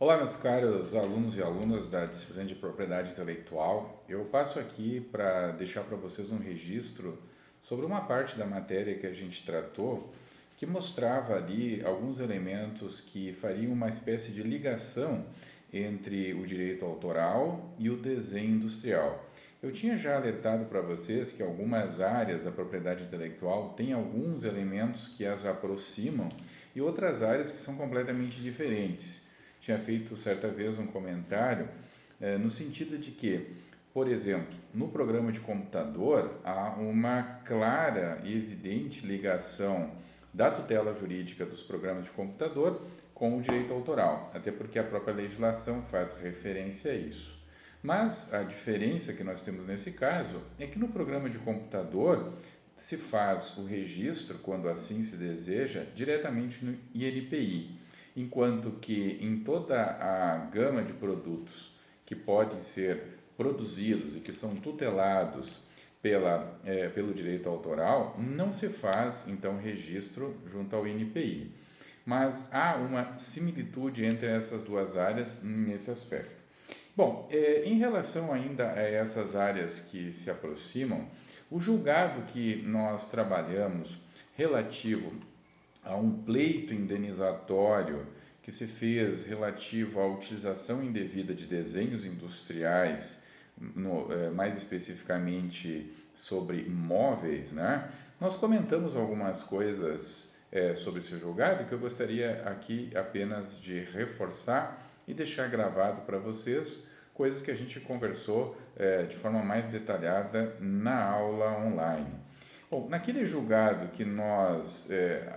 Olá, meus caros alunos e alunas da disciplina de propriedade intelectual. Eu passo aqui para deixar para vocês um registro sobre uma parte da matéria que a gente tratou, que mostrava ali alguns elementos que fariam uma espécie de ligação entre o direito autoral e o desenho industrial. Eu tinha já alertado para vocês que algumas áreas da propriedade intelectual têm alguns elementos que as aproximam e outras áreas que são completamente diferentes. Tinha feito certa vez um comentário no sentido de que, por exemplo, no programa de computador há uma clara e evidente ligação da tutela jurídica dos programas de computador com o direito autoral, até porque a própria legislação faz referência a isso. Mas a diferença que nós temos nesse caso é que no programa de computador se faz o registro, quando assim se deseja, diretamente no INPI, enquanto que em toda a gama de produtos que podem ser produzidos e que são tutelados pelo direito autoral, não se faz então registro junto ao INPI. Mas há uma similitude entre essas duas áreas nesse aspecto. Bom, em relação ainda a essas áreas que se aproximam, o julgado que nós trabalhamos relativo a um pleito indenizatório que se fez relativo à utilização indevida de desenhos industriais, mais especificamente sobre móveis, né? Nós comentamos algumas coisas sobre esse julgado que eu gostaria aqui apenas de reforçar e deixar gravado para vocês, coisas que a gente conversou de forma mais detalhada na aula online. Bom, naquele julgado que nós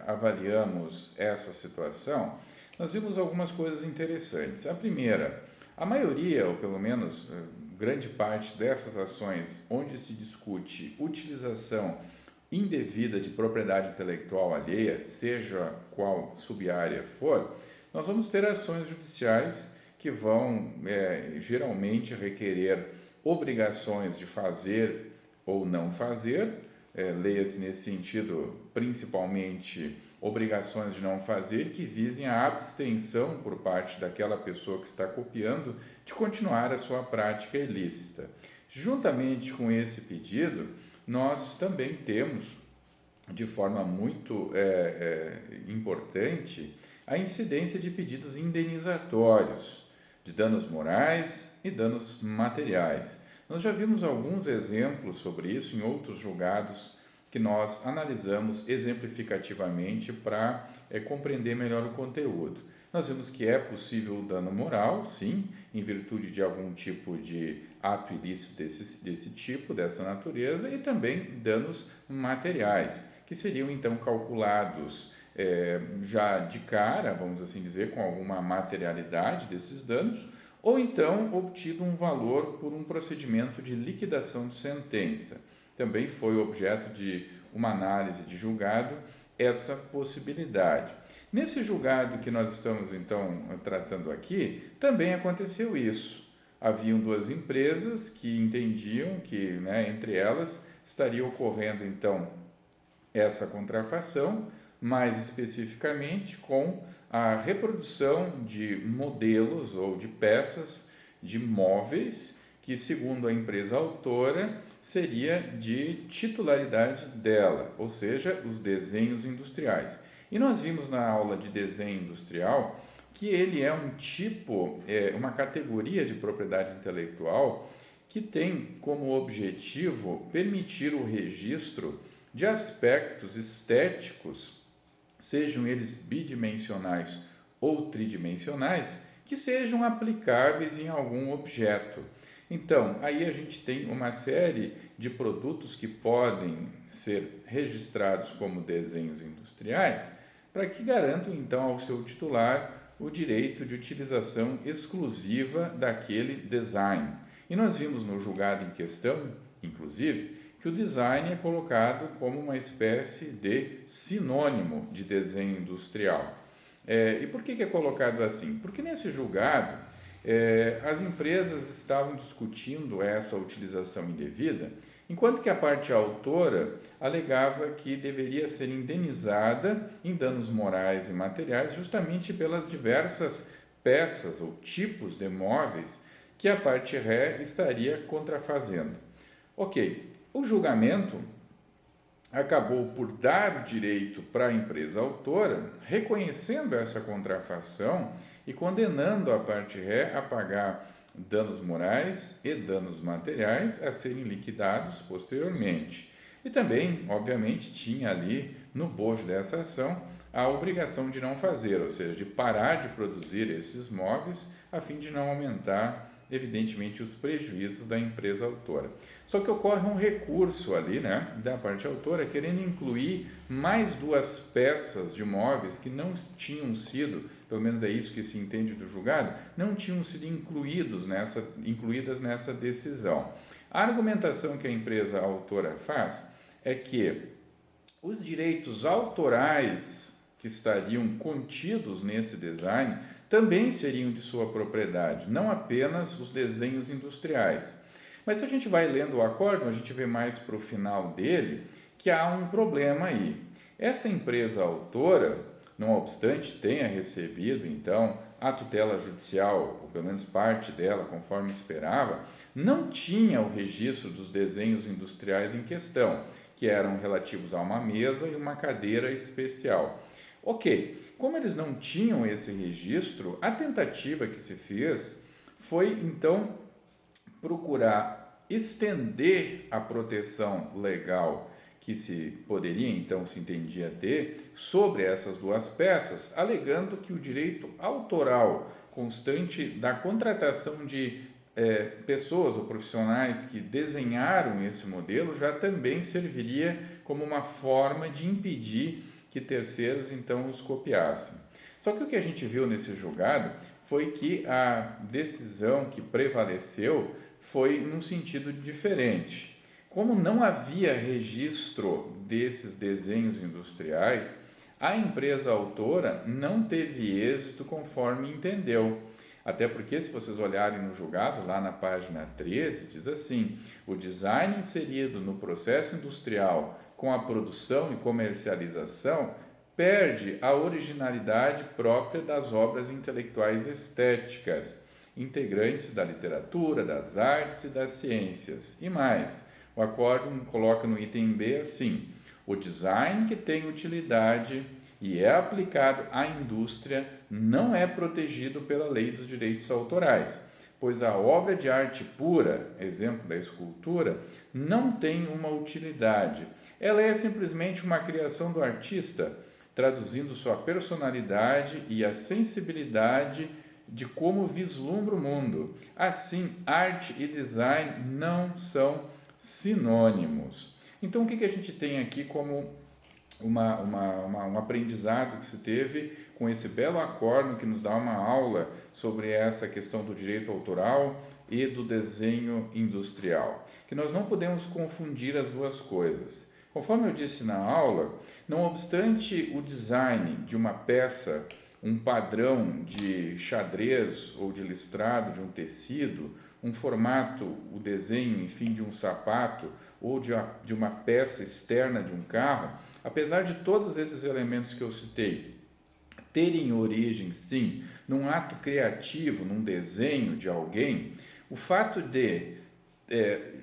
avaliamos essa situação, nós vimos algumas coisas interessantes. A primeira, a maioria, ou pelo menos grande parte dessas ações onde se discute utilização indevida de propriedade intelectual alheia, seja qual subárea for, nós vamos ter ações judiciais que vão geralmente requerer obrigações de fazer ou não fazer, leia-se nesse sentido principalmente obrigações de não fazer que visem a abstenção por parte daquela pessoa que está copiando de continuar a sua prática ilícita. Juntamente com esse pedido, nós também temos, de forma muito importante, a incidência de pedidos indenizatórios, de danos morais e danos materiais. Nós já vimos alguns exemplos sobre isso em outros julgados que nós analisamos exemplificativamente para compreender melhor o conteúdo. Nós vimos que é possível o dano moral, sim, em virtude de algum tipo de ato ilícito desse tipo, dessa natureza, e também danos materiais, que seriam então calculados já de cara, vamos assim dizer, com alguma materialidade desses danos, ou então obtido um valor por um procedimento de liquidação de sentença. Também foi objeto de uma análise de julgado essa possibilidade. Nesse julgado que nós estamos então tratando aqui, também aconteceu isso. Haviam duas empresas que entendiam que, entre elas, estaria ocorrendo então essa contrafação, mais especificamente com a reprodução de modelos ou de peças de móveis que, segundo a empresa autora, seria de titularidade dela, ou seja, os desenhos industriais. E nós vimos na aula de desenho industrial que ele é um tipo, uma categoria de propriedade intelectual que tem como objetivo permitir o registro de aspectos estéticos, sejam eles bidimensionais ou tridimensionais, que sejam aplicáveis em algum objeto. Então, aí a gente tem uma série de produtos que podem ser registrados como desenhos industriais, para que garantam então ao seu titular o direito de utilização exclusiva daquele design. E nós vimos no julgado em questão, inclusive, que o design é colocado como uma espécie de sinônimo de desenho industrial. E por que é colocado assim? Porque nesse julgado as empresas estavam discutindo essa utilização indevida, enquanto que a parte autora alegava que deveria ser indenizada em danos morais e materiais justamente pelas diversas peças ou tipos de móveis que a parte ré estaria contrafazendo. Ok, o julgamento acabou por dar o direito para a empresa autora, reconhecendo essa contrafação e condenando a parte ré a pagar danos morais e danos materiais a serem liquidados posteriormente. E também, obviamente, tinha ali no bojo dessa ação a obrigação de não fazer, ou seja, de parar de produzir esses móveis a fim de não aumentar, evidentemente, os prejuízos da empresa autora. Só que ocorre um recurso ali, né, da parte autora, querendo incluir mais duas peças de móveis que não tinham sido, pelo menos é isso que se entende do julgado, não tinham sido incluídas nessa decisão. A argumentação que a empresa autora faz é que os direitos autorais que estariam contidos nesse design também seriam de sua propriedade, não apenas os desenhos industriais. Mas se a gente vai lendo o acórdão, a gente vê mais para o final dele que há um problema aí. Essa empresa autora, não obstante tenha recebido então a tutela judicial, ou pelo menos parte dela, conforme esperava, não tinha o registro dos desenhos industriais em questão, que eram relativos a uma mesa e uma cadeira especial. Ok, como eles não tinham esse registro, a tentativa que se fez foi então procurar estender a proteção legal que se poderia então se entendia ter sobre essas duas peças, alegando que o direito autoral constante da contratação de pessoas ou profissionais que desenharam esse modelo já também serviria como uma forma de impedir que terceiros então os copiassem. Só que o que a gente viu nesse julgado foi que a decisão que prevaleceu foi num sentido diferente. Como não havia registro desses desenhos industriais, a empresa autora não teve êxito conforme entendeu. Até porque, se vocês olharem no julgado, lá na página 13, diz assim: o design inserido no processo industrial com a produção e comercialização perde a originalidade própria das obras intelectuais estéticas, integrantes da literatura, das artes e das ciências. E mais, o acórdão coloca no item B assim: o design que tem utilidade e é aplicado à indústria não é protegido pela lei dos direitos autorais, pois a obra de arte pura, exemplo da escultura, não tem uma utilidade. Ela é simplesmente uma criação do artista, traduzindo sua personalidade e a sensibilidade de como vislumbra o mundo. Assim, arte e design não são sinônimos. Então, o que a gente tem aqui como um aprendizado que se teve com esse belo acórdão que nos dá uma aula sobre essa questão do direito autoral e do desenho industrial? Que nós não podemos confundir as duas coisas. Conforme eu disse na aula, não obstante o design de uma peça, um padrão de xadrez ou de listrado de um tecido, um formato, o desenho, enfim, de um sapato ou de uma peça externa de um carro, apesar de todos esses elementos que eu citei terem origem, sim, num ato criativo, num desenho de alguém, o fato de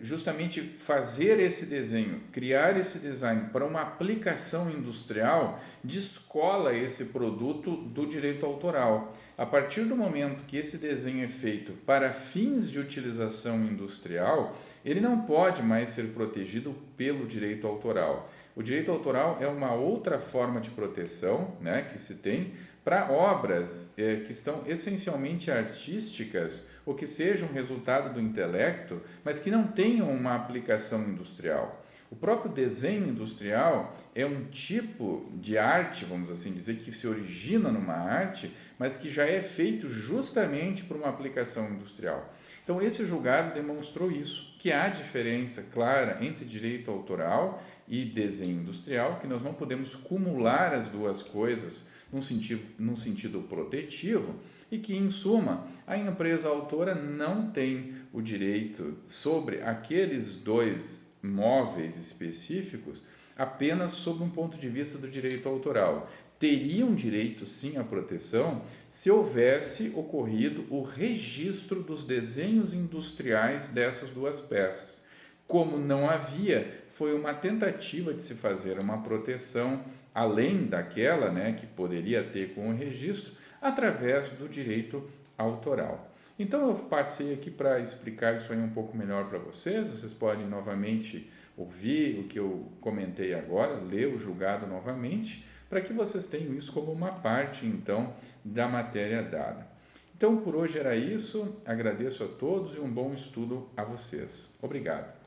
justamente fazer esse desenho, criar esse design para uma aplicação industrial, descola esse produto do direito autoral. A partir do momento que esse desenho é feito para fins de utilização industrial, ele não pode mais ser protegido pelo direito autoral. O direito autoral é uma outra forma de proteção, né, que se tem para obras que estão essencialmente artísticas ou que sejam resultado do intelecto, mas que não tenham uma aplicação industrial. O próprio desenho industrial é um tipo de arte, vamos assim dizer, que se origina numa arte, mas que já é feito justamente por uma aplicação industrial. Então, esse julgado demonstrou isso, que há diferença clara entre direito autoral e desenho industrial, que nós não podemos cumular as duas coisas num sentido protetivo, e que, em suma, a empresa autora não tem o direito sobre aqueles dois móveis específicos apenas sob um ponto de vista do direito autoral. teriam direito sim à proteção se houvesse ocorrido o registro dos desenhos industriais dessas duas peças. Como não havia, foi uma tentativa de se fazer uma proteção além daquela, né, que poderia ter com o registro, através do direito autoral. Então eu passei aqui para explicar isso aí um pouco melhor para vocês. Vocês podem novamente ouvir o que eu comentei agora, ler o julgado novamente, para que vocês tenham isso como uma parte, então, da matéria dada. Então, por hoje era isso. Agradeço a todos e um bom estudo a vocês. Obrigado.